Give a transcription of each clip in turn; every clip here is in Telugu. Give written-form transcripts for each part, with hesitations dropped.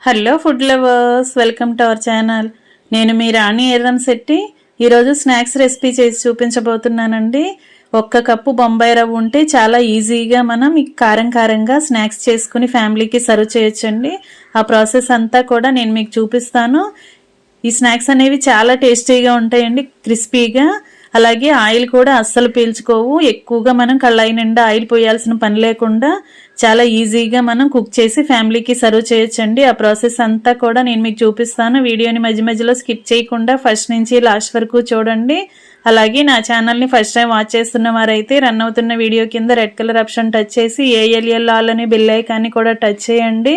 Hello food lovers, welcome to our channel. నేను మీ రాణి ఎర్రంశెట్టి. ఈరోజు స్నాక్స్ రెసిపీ చేసి చూపించబోతున్నానండి. 1 కప్పు బొంబాయి రవ్వ ఉంటే చాలా ఈజీగా మనం కారంగా స్నాక్స్ చేసుకుని ఫ్యామిలీకి సర్వ్ చేయొచ్చండి. ఆ ప్రాసెస్ అంతా కూడా నేను మీకు చూపిస్తాను. ఈ స్నాక్స్ అనేవి చాలా టేస్టీగా ఉంటాయండి, క్రిస్పీగా. అలాగే ఆయిల్ కూడా అస్సలు పీల్చుకోవు. ఎక్కువగా మనం కళాయి నిండా ఆయిల్ పోయాల్సిన పని లేకుండా చాలా ఈజీగా మనం కుక్ చేసి ఫ్యామిలీకి సర్వ్ చేయొచ్చండి. ఆ ప్రాసెస్ అంతా కూడా నేను మీకు చూపిస్తాను. వీడియోని మధ్యలో స్కిప్ చేయకుండా ఫస్ట్ నుంచి లాస్ట్ వరకు చూడండి. అలాగే నా ఛానల్ని ఫస్ట్ టైం వాచ్ చేస్తున్న వారైతే రన్ అవుతున్న వీడియో కింద రెడ్ కలర్ ఆప్షన్ టచ్ చేసి ఏఎల్ఎల్ ఆల్ అనే బెల్ ఐకాన్ని కూడా టచ్ చేయండి.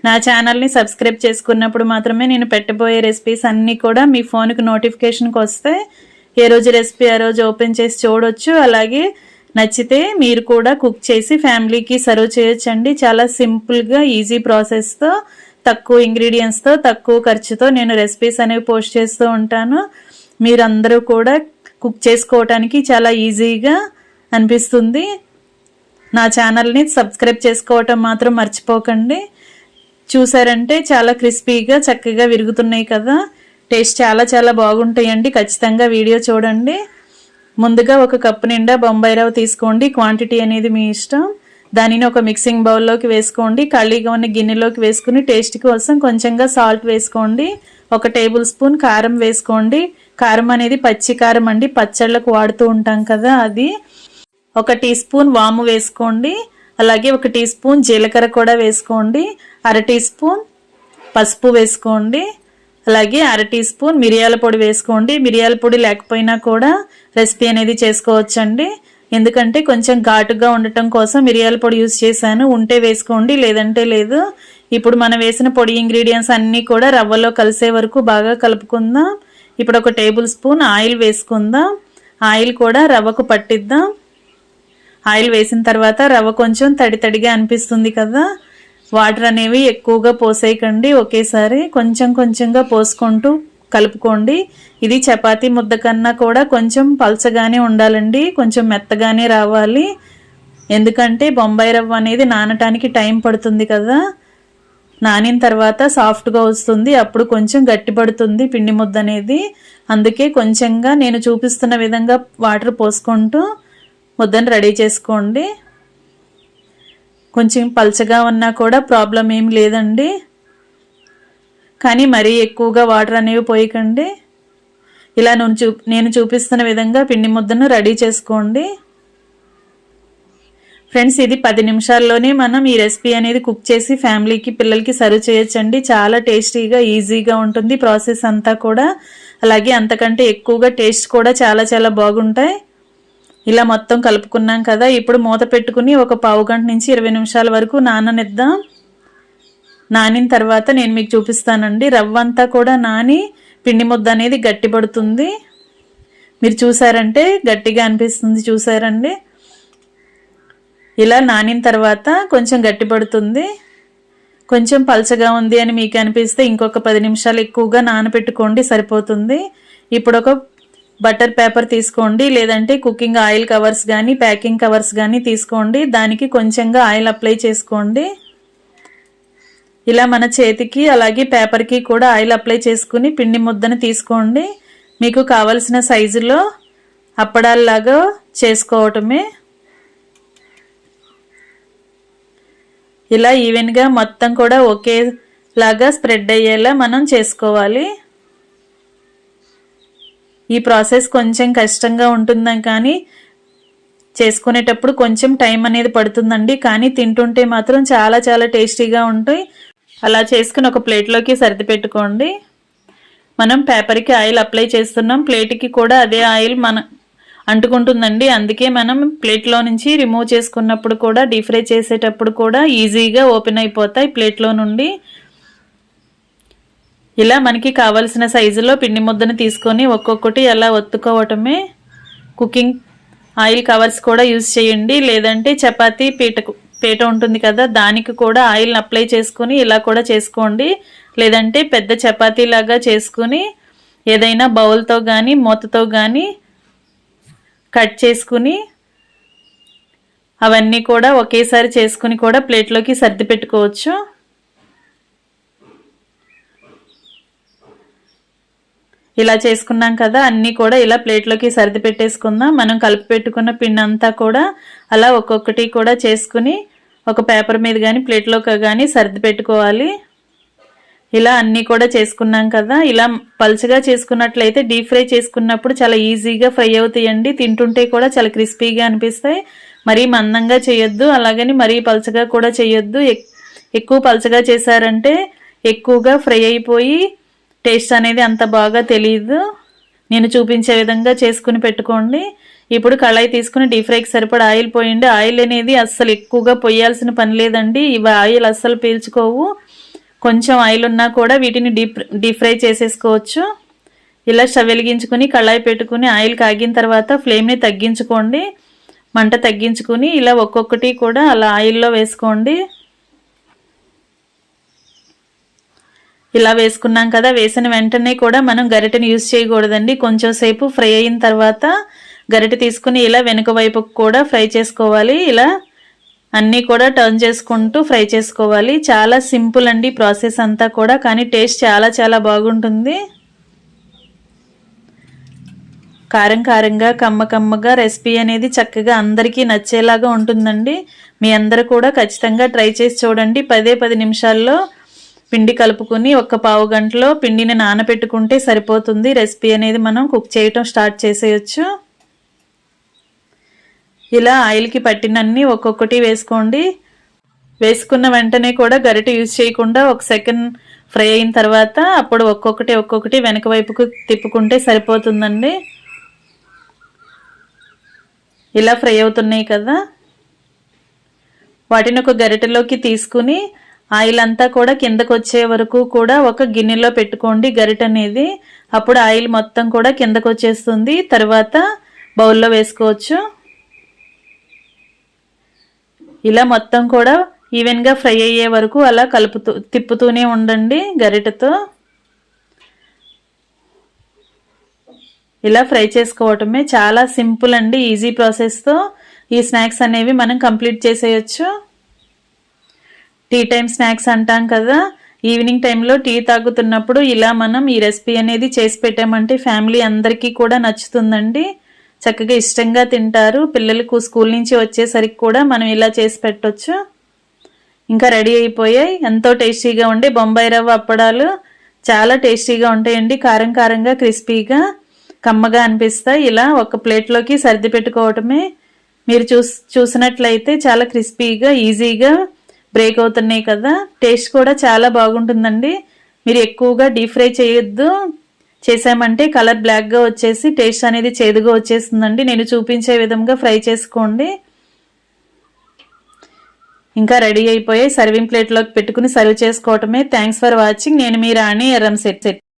నా ఛానల్ని సబ్స్క్రైబ్ చేసుకున్నప్పుడు మాత్రమే నేను పెట్టబోయే రెసిపీస్ అన్నీ కూడా మీ ఫోన్కి నోటిఫికేషన్కి వస్తాయి. ఏ రోజు రెసిపీ ఆ రోజు ఓపెన్ చేసి చూడొచ్చు. అలాగే నచ్చితే మీరు కూడా కుక్ చేసి ఫ్యామిలీకి సర్వ్ చేయొచ్చండి. చాలా సింపుల్గా ఈజీ ప్రాసెస్తో, తక్కువ ఇంగ్రీడియంట్స్తో, తక్కువ ఖర్చుతో నేను రెసిపీస్ అనేవి పోస్ట్ చేస్తూ ఉంటాను. మీరందరూ కూడా కుక్ చేసుకోవటానికి చాలా ఈజీగా అనిపిస్తుంది. నా ఛానల్ని సబ్స్క్రైబ్ చేసుకోవటం మాత్రం మర్చిపోకండి. చూసారంటే చాలా క్రిస్పీగా చక్కగా విరుగుతున్నాయి కదా. టేస్ట్ చాలా బాగుంటాయండి. ఖచ్చితంగా వీడియో చూడండి. ముందుగా 1 కప్పు నిండా బొంబాయి రవ్వ తీసుకోండి. క్వాంటిటీ అనేది మీ ఇష్టం. దానిని ఒక మిక్సింగ్ బౌల్లోకి వేసుకోండి. ఖాళీగా ఉన్న గిన్నెలోకి వేసుకుని టేస్ట్ కోసం కొంచెంగా సాల్ట్ వేసుకోండి. 1 టేబుల్ స్పూన్ కారం వేసుకోండి. కారం అనేది పచ్చి కారం అండి, పచ్చళ్ళకు వాడుతూ ఉంటాం కదా అది. 1 టీ స్పూన్ వాము వేసుకోండి. అలాగే 1 టీ స్పూన్ జీలకర్ర కూడా వేసుకోండి. 1/2 టీ స్పూన్ పసుపు వేసుకోండి. అలాగే 1/2 టీ స్పూన్ మిరియాల పొడి వేసుకోండి. మిరియాల పొడి లేకపోయినా కూడా రెసిపీ అనేది చేసుకోవచ్చండి. ఎందుకంటే కొంచెం ఘాటుగా ఉండటం కోసం మిరియాల పొడి యూజ్ చేశాను. ఉంటే వేసుకోండి, లేదంటే లేదు. ఇప్పుడు మనం వేసిన పొడి ఇంగ్రీడియంట్స్ అన్నీ కూడా రవ్వలో కలిసే వరకు బాగా కలుపుకుందాం. ఇప్పుడు 1 టేబుల్ స్పూన్ ఆయిల్ వేసుకుందాం. ఆయిల్ కూడా రవ్వకు పట్టిద్దాం. ఆయిల్ వేసిన తర్వాత రవ్వ కొంచెం తడిగా అనిపిస్తుంది కదా. వాటర్ అనేవి ఎక్కువగా పోసేయకండి, ఒకేసారి కొంచెంగా పోసుకుంటూ కలుపుకోండి. ఇది చపాతీ ముద్ద కన్నా కూడా కొంచెం పల్చగానే ఉండాలండి, కొంచెం మెత్తగానే రావాలి. ఎందుకంటే బొంబాయి రవ్వ అనేది నానటానికి టైం పడుతుంది కదా. నానిన తర్వాత సాఫ్ట్గా వస్తుంది, అప్పుడు కొంచెం గట్టిపడుతుంది పిండి ముద్ద అనేది. అందుకే కొంచెంగా నేను చూపిస్తున్న విధంగా వాటర్ పోసుకుంటూ ముద్దను రెడీ చేసుకోండి. కొంచెం పల్చగా ఉన్నా కూడా ప్రాబ్లం ఏం లేదండి, కానీ మరీ ఎక్కువగా వాటర్ అనేవి పోయకండి. ఇలా నేను చూపిస్తున్న విధంగా పిండి ముద్దను రెడీ చేసుకోండి. ఫ్రెండ్స్, ఇది 10 నిమిషాల్లోనే మనం ఈ రెసిపీ అనేది కుక్ చేసి ఫ్యామిలీకి, పిల్లలకి సర్వ్ చేయొచ్చండి. చాలా టేస్టీగా ఈజీగా ఉంటుంది ప్రాసెస్ అంతా కూడా. అలాగే అంతకంటే ఎక్కువగా టేస్ట్ కూడా చాలా బాగుంటాయి. ఇలా మొత్తం కలుపుకున్నాం కదా. ఇప్పుడు మూత పెట్టుకుని 1 పావు గంట నుంచి 20 నిమిషాల వరకు నాననిద్దాం. నానిన తర్వాత నేను మీకు చూపిస్తానండి. రవ్వ అంతా కూడా నాని పిండి ముద్ద అనేది గట్టిపడుతుంది. మీరు చూసారంటే గట్టిగా అనిపిస్తుంది, చూసారండి. ఇలా నానిన తర్వాత కొంచెం గట్టిపడుతుంది. కొంచెం పల్చగా ఉంది అని మీకు అనిపిస్తే ఇంకొక 10 నిమిషాలు ఎక్కువగా నానబెట్టుకోండి, సరిపోతుంది. ఇప్పుడు ఒక బటర్ పేపర్ తీసుకోండి, లేదంటే కుకింగ్ ఆయిల్ కవర్స్ కానీ ప్యాకింగ్ కవర్స్ కానీ తీసుకోండి. దానికి కొంచెంగా ఆయిల్ అప్లై చేసుకోండి. ఇలా మన చేతికి అలాగే పేపర్కి కూడా ఆయిల్ అప్లై చేసుకుని పిండి ముద్దను తీసుకోండి. మీకు కావలసిన సైజులో అప్పడాల్లాగా చేసుకోవటమే. ఇలా ఈవెన్గా మొత్తం కూడా ఒకేలాగా స్ప్రెడ్ అయ్యేలా మనం చేసుకోవాలి. ఈ ప్రాసెస్ కొంచెం కష్టంగా ఉంటుందని, కానీ చేసుకునేటప్పుడు కొంచెం టైం అనేది పడుతుందండి. కానీ తింటుంటే మాత్రం చాలా టేస్టీగా ఉంటాయి. అలా చేసుకుని ఒక ప్లేట్లోకి సర్ది పెట్టుకోండి. మనం పేపర్కి ఆయిల్ అప్లై చేస్తున్నాం, ప్లేట్కి కూడా అదే ఆయిల్ అంటుకుంటుందండి. అందుకే మనం ప్లేట్లో నుంచి రిమూవ్ చేసుకున్నప్పుడు కూడా, డీప్ ఫ్రై చేసేటప్పుడు కూడా ఈజీగా ఓపెన్ అయిపోతాయి ప్లేట్లో నుండి. ఇలా మనకి కావలసిన సైజులో పిండి ముద్దను తీసుకొని ఒక్కొక్కటి అలా ఒత్తుకోవటమే. కుకింగ్ ఆయిల్ కవర్స్ కూడా యూజ్ చేయండి, లేదంటే చపాతీ పీట ఉంటుంది కదా, దానికి కూడా ఆయిల్ని అప్లై చేసుకుని ఇలా కూడా చేసుకోండి. లేదంటే పెద్ద చపాతీ లాగా చేసుకుని ఏదైనా బౌల్తో కానీ మూతతో కానీ కట్ చేసుకుని అవన్నీ కూడా ఒకేసారి చేసుకుని కూడా ప్లేట్లోకి సర్ది పెట్టుకోవచ్చు. ఇలా చేసుకున్నాం కదా, అన్నీ కూడా ఇలా ప్లేట్లోకి సర్ది పెట్టేసుకుందాం. మనం కలిపి పెట్టుకున్న పిండి అంతా కూడా అలా ఒక్కొక్కటి కూడా చేసుకుని ఒక పేపర్ మీద కానీ ప్లేట్లోకి కానీ సర్ది పెట్టుకోవాలి. ఇలా అన్నీ కూడా చేసుకున్నాం కదా, ఇలా పల్చగా చేసుకున్నట్లయితే డీప్ ఫ్రై చేసుకున్నప్పుడు చాలా ఈజీగా ఫ్రై అవుతాయండి. తింటుంటే కూడా చాలా క్రిస్పీగా అనిపిస్తాయి. మరీ మందంగా చేయొద్దు, అలాగని మరీ పల్చగా కూడా చేయొద్దు. ఎక్కువ పల్చగా చేశారంటే ఎక్కువగా ఫ్రై అయిపోయి టేస్ట్ అనేది అంత బాగా తెలియదు. నేను చూపించే విధంగా చేసుకుని పెట్టుకోండి. ఇప్పుడు కళాయి తీసుకుని డీప్ ఫ్రైకి సరిపడా ఆయిల్ పోయండి. ఆయిల్ అనేది అస్సలు ఎక్కువగా పోయాల్సిన పని లేదండి. ఇవి ఆయిల్ అస్సలు పీల్చుకోవు. కొంచెం ఆయిల్ ఉన్నా కూడా వీటిని డీప్ ఫ్రై చేసేసుకోవచ్చు. ఇలా స్టవ్ వెలిగించుకుని కళాయి పెట్టుకుని ఆయిల్ కాగిన తర్వాత ఫ్లేమ్ని తగ్గించుకోండి. మంట తగ్గించుకుని ఇలా ఒక్కొక్కటి కూడా అలా ఆయిల్లో వేసుకోండి. ఇలా వేసుకున్నాం కదా, వేసిన వెంటనే కూడా మనం గరిటెని యూజ్ చేయకూడదండి. కొంచెం సేపు ఫ్రై అయిన తర్వాత గరిటె తీసుకుని ఇలా వెనుక వైపుకు కూడా ఫ్రై చేసుకోవాలి. ఇలా అన్నీ కూడా టర్న్ చేసుకుంటూ ఫ్రై చేసుకోవాలి. చాలా సింపుల్ అండి ప్రాసెస్ అంతా కూడా, కానీ టేస్ట్ చాలా చాలా బాగుంటుంది. కారం కారంగా కమ్మ కమ్మగా రెసిపీ అనేది చక్కగా అందరికీ నచ్చేలాగా ఉంటుందండి. మీ అందరూ కూడా ఖచ్చితంగా ట్రై చేసి చూడండి. 10 నిమిషాల్లో పిండి కలుపుకుని ఒక పావు గంటలో పిండిని నానబెట్టుకుంటే సరిపోతుంది. రెసిపీ అనేది మనం కుక్ చేయటం స్టార్ట్ చేసేయచ్చు. ఇలా ఆయిల్కి పట్టినన్ని ఒక్కొక్కటి వేసుకోండి. వేసుకున్న వెంటనే కూడా గరిటె యూజ్ చేయకుండా ఒక సెకండ్ ఫ్రై అయిన తర్వాత అప్పుడు ఒక్కొక్కటి వెనక వైపుకు తిప్పుకుంటే సరిపోతుందండి. ఇలా ఫ్రై అవుతున్నాయి కదా, వాటిని ఒక గరిటెలోకి తీసుకుని ఆయిల్ అంతా కూడా కిందకు వచ్చే వరకు కూడా ఒక గిన్నెలో పెట్టుకోండి గరిటె అనేది. అప్పుడు ఆయిల్ మొత్తం కూడా కిందకు వచ్చేస్తుంది. తర్వాత బౌల్లో వేసుకోవచ్చు. ఇలా మొత్తం కూడా ఈవెన్గా ఫ్రై అయ్యే వరకు అలా తిప్పుతూనే ఉండండి గరిటెతో. ఇలా ఫ్రై చేసుకోవటమే చాలా సింపుల్ అండి. ఈజీ ప్రాసెస్తో ఈ స్నాక్స్ అనేవి మనం కంప్లీట్ చేసేయచ్చు. టీ టైం స్నాక్స్ అంటాం కదా, ఈవినింగ్ టైంలో టీ తాగుతున్నప్పుడు ఇలా మనం ఈ రెసిపీ అనేది చేసి పెట్టామంటే ఫ్యామిలీ అందరికీ కూడా నచ్చుతుందండి. చక్కగా ఇష్టంగా తింటారు. పిల్లలకు స్కూల్ నుంచి వచ్చేసరికి కూడా మనం ఇలా చేసి పెట్టొచ్చు. ఇంకా రెడీ అయిపోయాయి. ఎంతో టేస్టీగా ఉండే బొంబాయి రవ్వ అప్పడాలు చాలా టేస్టీగా ఉంటాయండి. కారం కారంగా క్రిస్పీగా కమ్మగా అనిపిస్తాయి. ఇలా ఒక ప్లేట్లోకి సర్ది పెట్టుకోవటమే. మీరు చూసినట్లయితే చాలా క్రిస్పీగా ఈజీగా బ్రేక్ అవుతున్నాయి కదా, టేస్ట్ కూడా చాలా బాగుంటుందండి. మీరు ఎక్కువగా డీప్ ఫ్రై చేయొద్దు. చేసామంటే కలర్ బ్లాక్గా వచ్చేసి టేస్ట్ అనేది చేదుగా వచ్చేస్తుందండి. నేను చూపించే విధంగా ఫ్రై చేసుకోండి. ఇంకా రెడీ అయిపోయి సర్వింగ్ ప్లేట్లోకి పెట్టుకుని సర్వ్ చేసుకోవటమే. Thanks for watching. నేను మీ రాణి ఎర్రంశెట్టి.